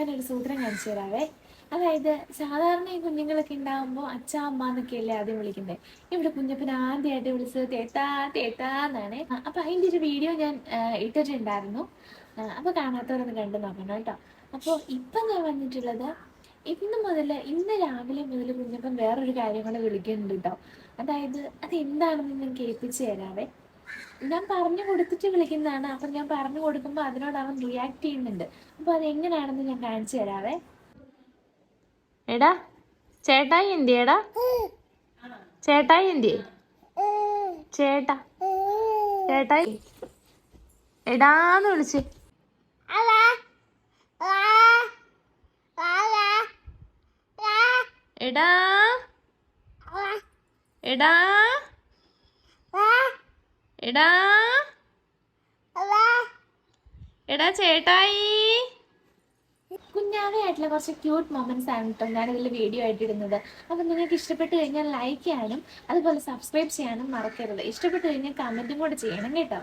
ഞാനൊരു സൂത്രം കാണിച്ചു തരാവേ. അതായത് സാധാരണ ഈ കുഞ്ഞുങ്ങളൊക്കെ ഉണ്ടാകുമ്പോൾ അച്ഛ അമ്മ എന്നൊക്കെയല്ലേ ആദ്യം വിളിക്കണ്ടേ. ഇവിടെ കുഞ്ഞപ്പൻ ആദ്യമായിട്ട് വിളിച്ചത് തേത്താ തേത്താ എന്നാണ്. അപ്പൊ അതിൻ്റെ ഒരു വീഡിയോ ഞാൻ ഇട്ടിട്ടുണ്ടായിരുന്നു. അപ്പോൾ കാണാത്തവരൊന്ന് കണ്ടു നോക്കണം കേട്ടോ. അപ്പോൾ ഇപ്പം ഞാൻ വന്നിട്ടുള്ളത് ഇന്ന് രാവിലെ മുതൽ കുഞ്ഞപ്പൻ വേറൊരു കാര്യം കൊണ്ട് വിളിക്കുന്നുണ്ട് കേട്ടോ. അതായത് അത് എന്താണെന്ന് ഞാൻ കേൾപ്പിച്ചു തരാവേ. ഞാൻ പറഞ്ഞു കൊടുത്തിട്ട് വിളിക്കുന്നതാണ്. അപ്പം ഞാൻ പറഞ്ഞു കൊടുക്കുമ്പോൾ അതിനോട് അവൻ റിയാക്ട് ചെയ്യുന്നുണ്ട്. അപ്പോൾ അത് എങ്ങനെയാണെന്ന് ഞാൻ കാണിച്ചു തരാവേ. എടാ ചേട്ടായി എന്തിയടാ? ചേട്ടായി എന്തി? ചേട്ടായി എടാന്ന് വിളിച്ച്. എടാ എടാ എടാ എടാ ചേട്ടായി. കുഞ്ഞാവയായിട്ടുള്ള കുറച്ച് ക്യൂട്ട് മൊമെന്റ്സ് ആണ് കേട്ടോ ഞാനിതിൽ വീഡിയോ ആയിട്ട് ഇടുന്നത്. അപ്പം നിങ്ങൾക്ക് ഇഷ്ടപ്പെട്ട് കഴിഞ്ഞാൽ ലൈക്ക് ചെയ്യാനും അതുപോലെ സബ്സ്ക്രൈബ് ചെയ്യാനും മറക്കരുത്. ഇഷ്ടപ്പെട്ട് കഴിഞ്ഞാൽ കമൻറ്റും കൂടെ ചെയ്യണം കേട്ടോ.